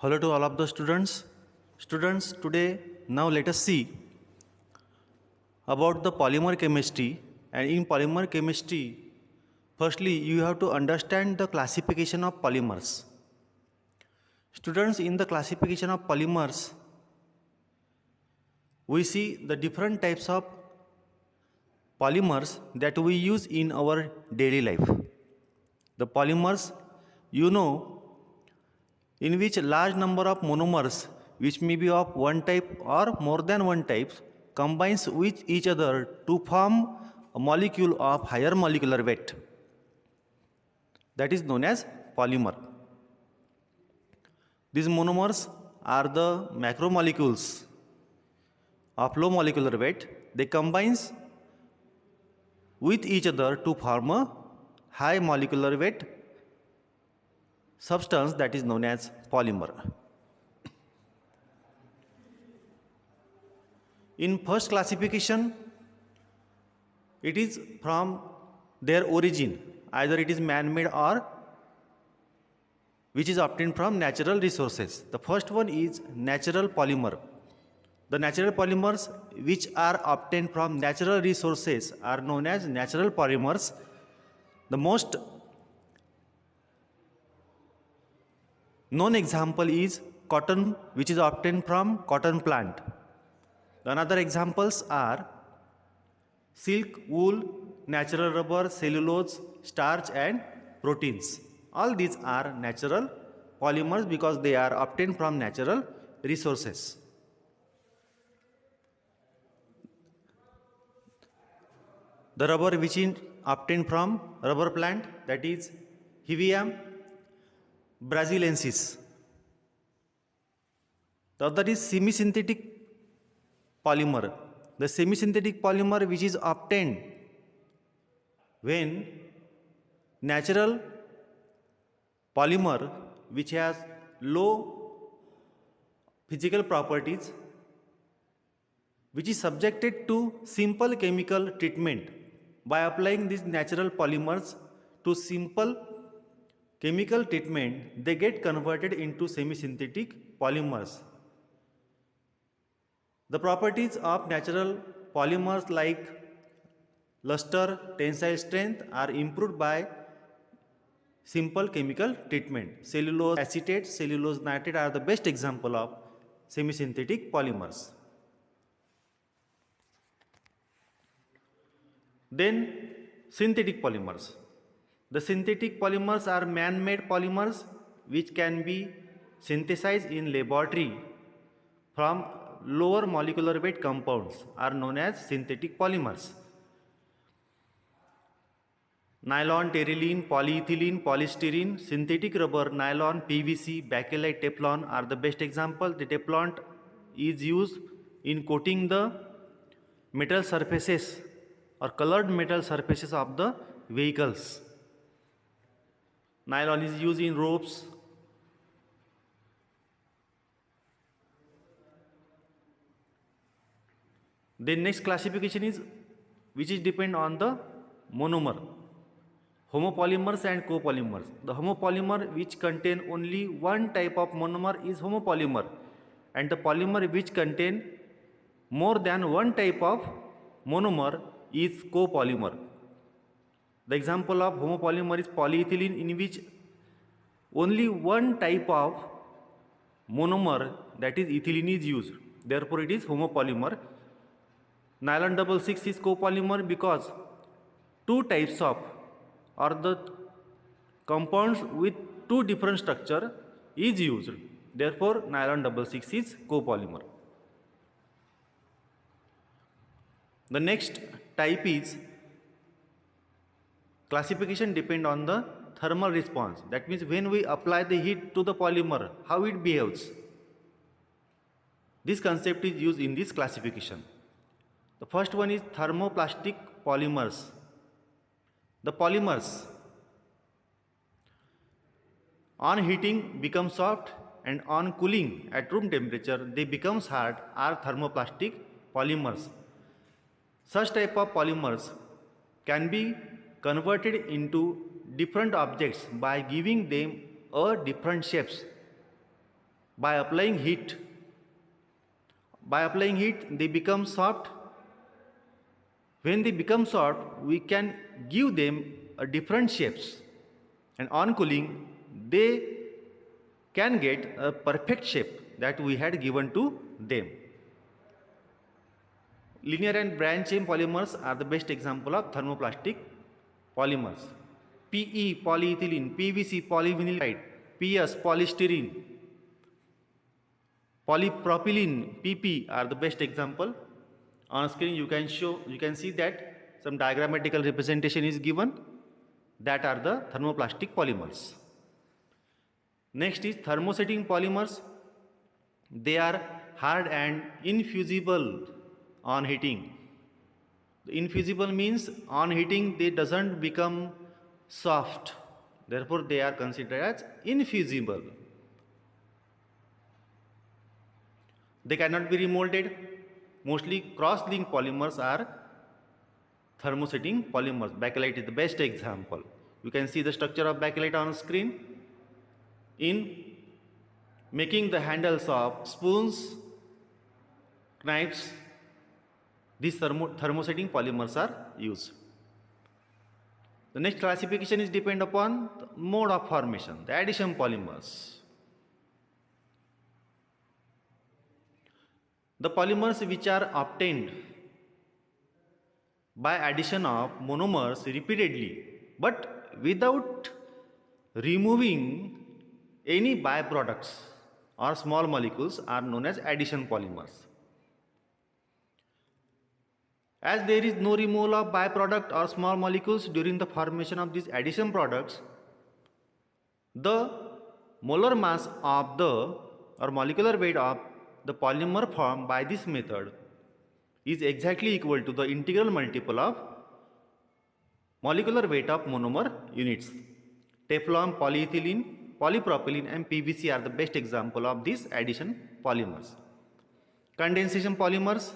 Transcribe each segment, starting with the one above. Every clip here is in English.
Hello to all of the students. Students, today now let us see about the polymer chemistry. And in polymer chemistry, firstly you have to understand the classification of polymers. Students, in the classification of polymers, we see the different types of polymers that we use in our daily life. The polymers, you know, in which large number of monomers, which may be of one type or more than one type, combines with each other to form a molecule of higher molecular weight, that is known as polymer. These monomers are the macromolecules of low molecular weight. They combines with each other to form a high molecular weight substance, that is known as polymer. In first classification, it is from their origin, either it is man-made or which is obtained from natural resources. The first one is natural polymer. The natural polymers which are obtained from natural resources are known as natural polymers. The most known example is cotton, which is obtained from cotton plant. Another examples are silk, wool, natural rubber, cellulose, starch and proteins. All these are natural polymers because they are obtained from natural resources. The rubber which is obtained from rubber plant, that is Hevium braziliensis. The other is semi-synthetic polymer. The semi-synthetic polymer which is obtained when natural polymer which has low physical properties, which is subjected to simple chemical treatment. By applying these natural polymers to simple chemical treatment, they get converted into semi-synthetic polymers. The properties of natural polymers like luster, tensile strength are improved by simple chemical treatment. Cellulose acetate, cellulose nitrate are the best example of semi-synthetic polymers. Then synthetic polymers. The synthetic polymers are man-made polymers which can be synthesized in laboratory from lower molecular weight compounds are known as synthetic polymers. Nylon, terylene, polyethylene, polystyrene, synthetic rubber, nylon, PVC, bakelite, Teflon are the best example. The Teflon is used in coating the metal surfaces or colored metal surfaces of the vehicles. Nylon is used in ropes. The next classification is which is depend on the monomer. Homopolymers and copolymers. The homopolymer which contain only one type of monomer is homopolymer, and the polymer which contain more than one type of monomer is copolymer. The example of homopolymer is polyethylene, in which only one type of monomer, that is ethylene, is used. Therefore, it is homopolymer. Nylon 66 is copolymer because two types of or the compounds with two different structure is used. Therefore, nylon 66 is copolymer. The next type is classification depend on the thermal response. That means when we apply the heat to the polymer, how it behaves. This concept is used in this classification. The first one is thermoplastic polymers. The polymers on heating become soft, and on cooling at room temperature they become hard are thermoplastic polymers. Such type of polymers can be converted into different objects by giving them a different shapes. by applying heat. By applying heat, they become soft. When they become soft, we can give them a different shapes. And on cooling, they can get a perfect shape that we had given to them. Linear and branch chain polymers are the best example of thermoplastic polymers. PE, polyethylene, PVC, polyvinyl chloride, PS, polystyrene, polypropylene, PP are the best example. On screen you can see that some diagrammatical representation is given. That are the thermoplastic polymers. Next is thermosetting polymers. They are hard and infusible on heating. Infusible means on heating they doesn't become soft. Therefore they are considered as infusible. They cannot be remolded. Mostly cross-linked polymers are thermosetting polymers. Bakelite is the best example. You can see the structure of bakelite on screen. In making the handles of spoons, knives, these thermosetting polymers are used. The next classification is depend upon the mode of formation, the addition polymers. The polymers which are obtained by addition of monomers repeatedly but without removing any byproducts or small molecules are known as addition polymers. As there is no removal of byproduct or small molecules during the formation of these addition products, the molar mass of the or molecular weight of the polymer formed by this method is exactly equal to the integral multiple of molecular weight of monomer units. Teflon, polyethylene, polypropylene and PVC are the best example of these addition polymers. Condensation polymers.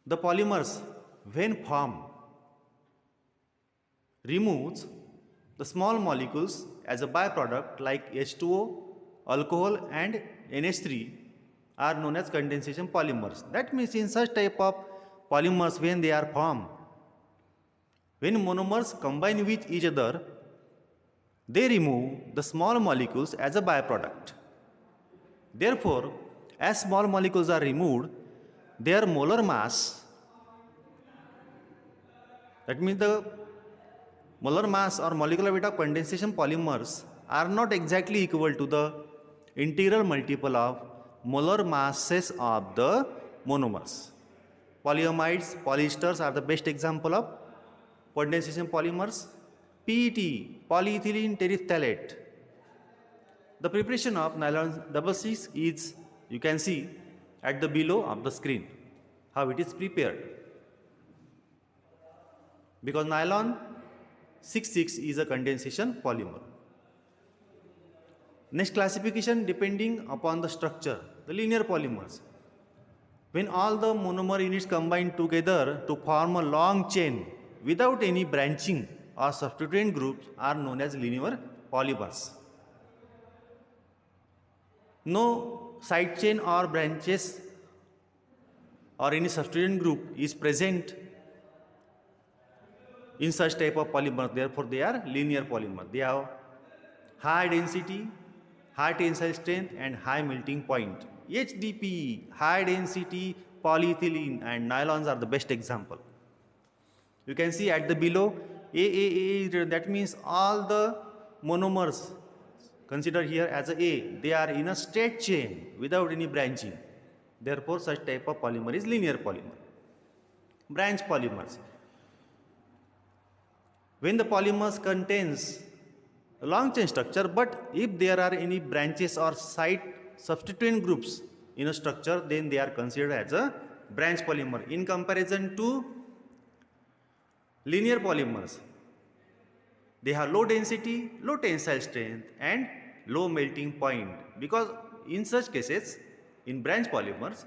The polymers when formed removes the small molecules as a byproduct like H2O, alcohol and NH3 are known as condensation polymers. That means in such type of polymers when they are formed, when monomers combine with each other, they remove the small molecules as a byproduct. Therefore, as small molecules are removed, their molar mass, that means the molar mass or molecular weight of condensation polymers are not exactly equal to the integral multiple of molar masses of the monomers. Polyamides, polyesters are the best example of condensation polymers. PET, polyethylene terephthalate. The preparation of nylon 66 is, you can see at the below of the screen how it is prepared. Because nylon 66 is a condensation polymer. Next classification depending upon the structure, the linear polymers. When all the monomer units combine together to form a long chain without any branching or substituent groups are known as linear polymers. No side chain or branches or any substituent group is present in such type of polymers, therefore they are linear polymers. They have high density, high tensile strength and high melting point. HDPE, high density polyethylene and nylons are the best example. You can see at the below AAA, that means all the monomers considered here as A, they are in a straight chain without any branching. Therefore such type of polymer is linear polymer. Branch polymers. When the polymers contains a long chain structure, but if there are any branches or side substituent groups in a structure, then they are considered as a branch polymer in comparison to linear polymers. They have low density, low tensile strength and low melting point, because in such cases in branch polymers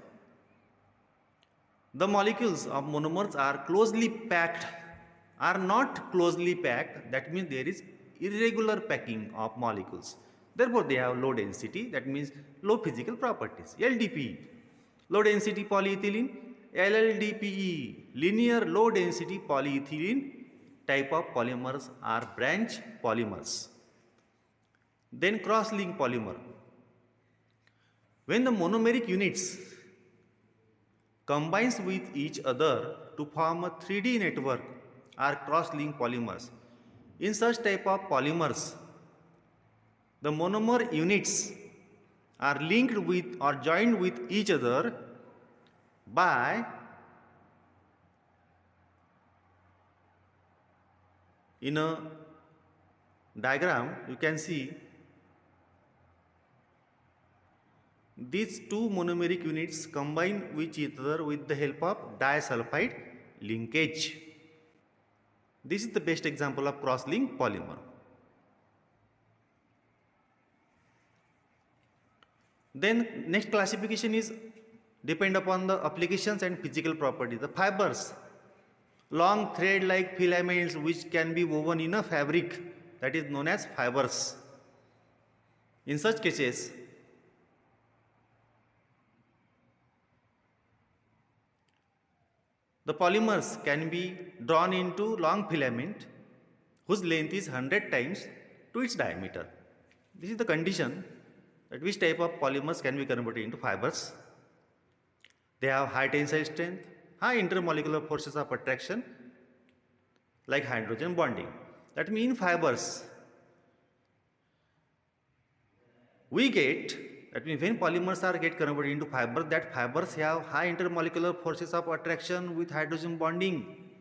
the molecules of monomers are closely packed, are not closely packed, that means there is irregular packing of molecules. Therefore, they have low density, that means low physical properties. LDPE, low density polyethylene. LLDPE, linear low density polyethylene type of polymers are branch polymers. Then cross-link polymer. When the monomeric units combines with each other to form a 3D network are cross-link polymers. In such type of polymers, the monomer units are linked with or joined with each other by in a diagram you can see these two monomeric units combine with each other with the help of disulfide linkage. This is the best example of cross-link polymer. Then next classification is depend upon the applications and physical properties. The fibers, long thread-like filaments which can be woven in a fabric, that is known as fibers. In such cases, the polymers can be drawn into long filament whose length is 100 times to its diameter. This is the condition that which type of polymers can be converted into fibers. They have high tensile strength, high intermolecular forces of attraction like hydrogen bonding. That means in fibers we get, that means when polymers are get converted into fibers, that fibers have high intermolecular forces of attraction with hydrogen bonding.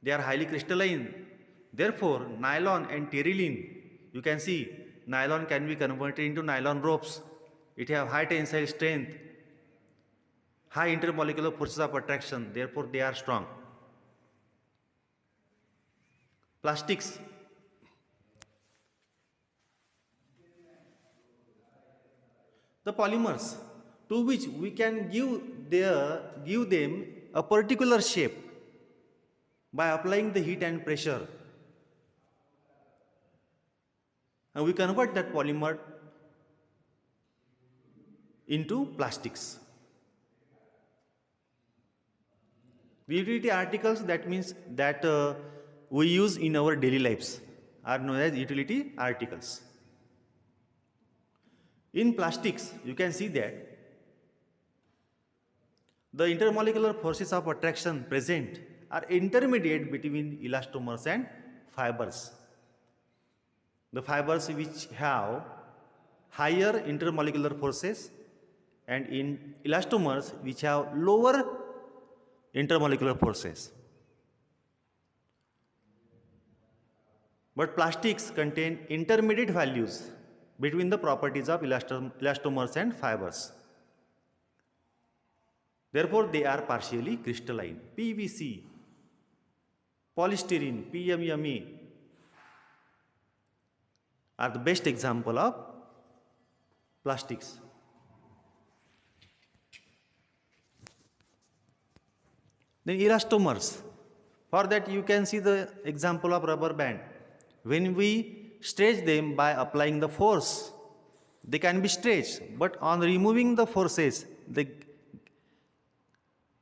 They are highly crystalline. Therefore, nylon and terylene, you can see nylon can be converted into nylon ropes. It have high tensile strength, high intermolecular forces of attraction. Therefore, they are strong. Plastics. The polymers to which we can give them a particular shape by applying the heat and pressure, and we convert that polymer into plastics. The utility articles, that means that we use in our daily lives, are known as utility articles. In plastics, you can see that the intermolecular forces of attraction present are intermediate between elastomers and fibers. The fibers which have higher intermolecular forces, and in elastomers which have lower intermolecular forces. But plastics contain intermediate values between the properties of elastomers and fibers. Therefore, they are partially crystalline. PVC, polystyrene, PMMA are the best example of plastics. Then elastomers. For that you can see the example of rubber band. When we stretch them by applying the force, they can be stretched, but on removing the forces, they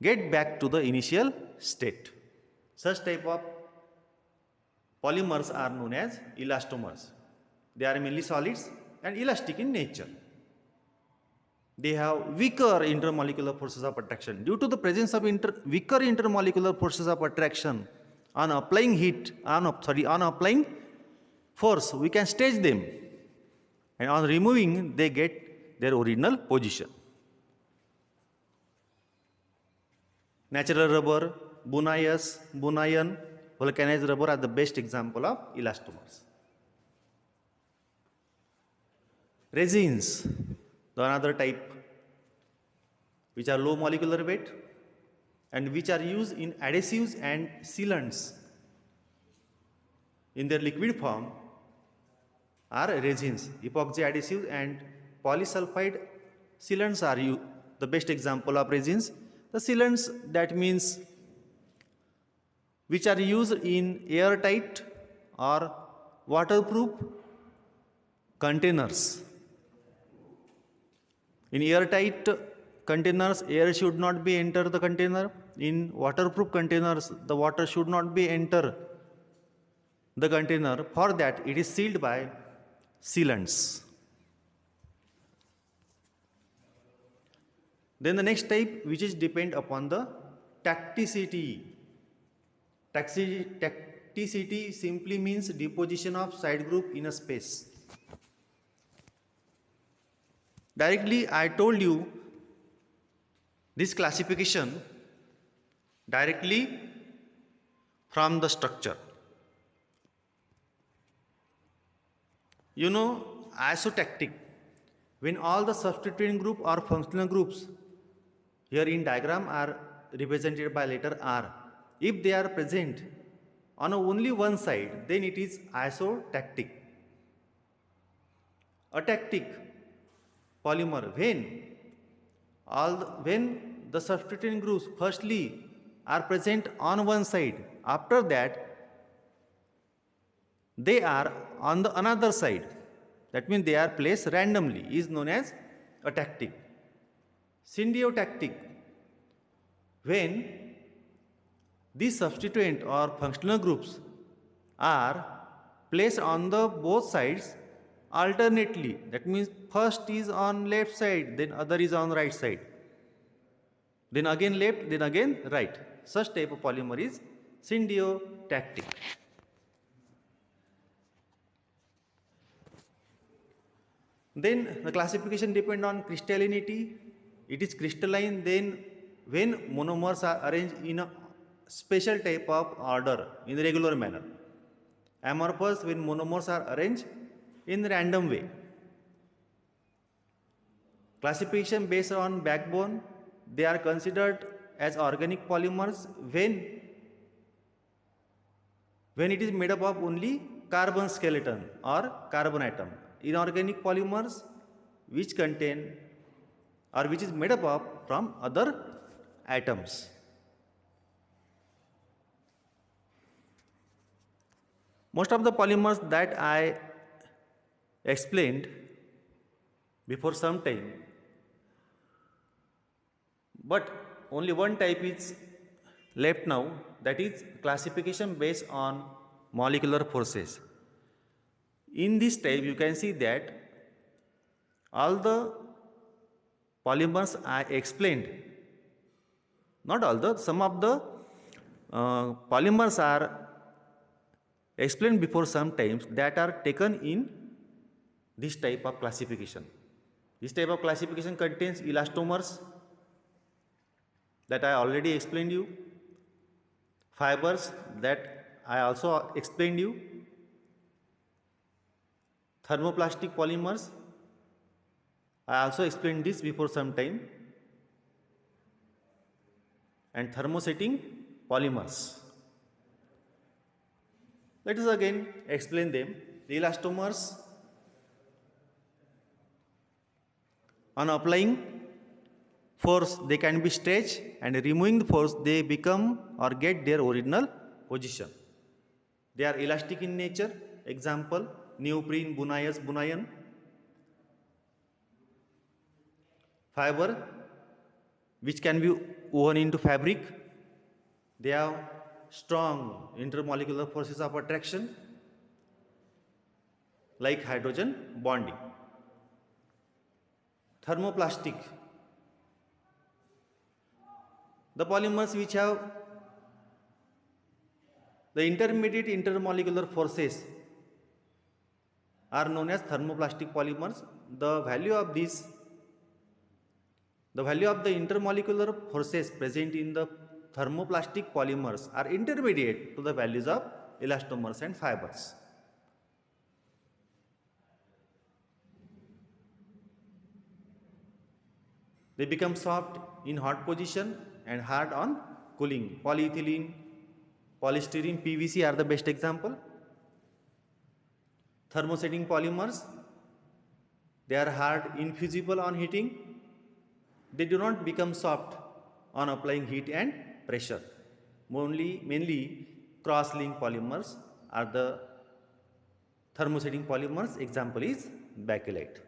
get back to the initial state. Such type of polymers are known as elastomers. They are mainly solids and elastic in nature. They have weaker intermolecular forces of attraction. Due to the presence of weaker intermolecular forces of attraction, on applying applying force, we can stretch them, and on removing, they get their original position. Natural rubber, Bunayan, vulcanized rubber are the best example of elastomers. Resins, the another type, which are low molecular weight and which are used in adhesives and sealants. In their liquid form are resins. Epoxy adhesives and polysulfide sealants are the best example of resins. The sealants, that means which are used in airtight or waterproof containers. In airtight containers, air should not be enter the container. In waterproof containers, the water should not be enter the container. For that, it is sealed by sealants. Then the next type, which is depend upon the tacticity. Tacticity simply means deposition of side group in a space. Directly, I told you this classification directly from the structure. You know, isotactic, when all the substituent group or functional groups here in diagram are represented by letter R. If they are present on only one side, then it is isotactic. Atactic polymer, when the substituent groups firstly are present on one side, after that they are on the another side, that means they are placed randomly, is known as atactic. Syndiotactic, when these substituent or functional groups are placed on the both sides alternately, that means first is on left side, then other is on right side, then again left, then again right. Such type of polymer is syndiotactic. Then the classification depends on crystallinity. It is crystalline then when monomers are arranged in a special type of order in a regular manner. Amorphous, when monomers are arranged in random way. Classification based on backbone, they are considered as organic polymers when it is made up of only carbon skeleton or carbon atom. Inorganic polymers which contain or which is made up of from other atoms. Most of the polymers that I explained before some time, but only one type is left now, that is classification based on molecular forces. In this type you can see that all the polymers I explained, not all the, some of the polymers are explained before sometimes that are taken in this type of classification. This type of classification contains elastomers that I already explained you, fibers that I also explained you, thermoplastic polymers, I also explained this before some time, and thermosetting polymers. Let us again explain them. The elastomers, on applying force they can be stretched, and removing the force they become or get their original position. They are elastic in nature. Example, neoprene, bunaeus, bunayan. Fiber which can be woven into fabric. They have strong intermolecular forces of attraction like hydrogen bonding. Thermoplastic, the polymers which have the intermediate intermolecular forces are known as thermoplastic polymers. The value of the intermolecular forces present in the thermoplastic polymers are intermediate to the values of elastomers and fibers. They become soft in hot position and hard on cooling. Polyethylene, polystyrene, PVC are the best example. Thermosetting polymers, they are hard, infusible on heating. They do not become soft on applying heat and pressure. Mainly cross-linked polymers are the thermosetting polymers, example is bakelite.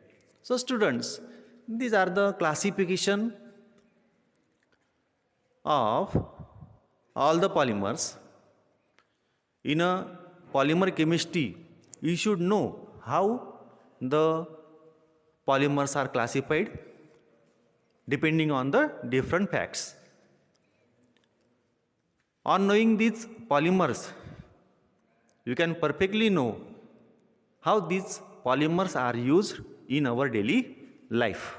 So students, these are the classification of all the polymers. In a polymer chemistry, you should know how the polymers are classified depending on the different facts. On knowing these polymers, you can perfectly know how these polymers are used in our daily life.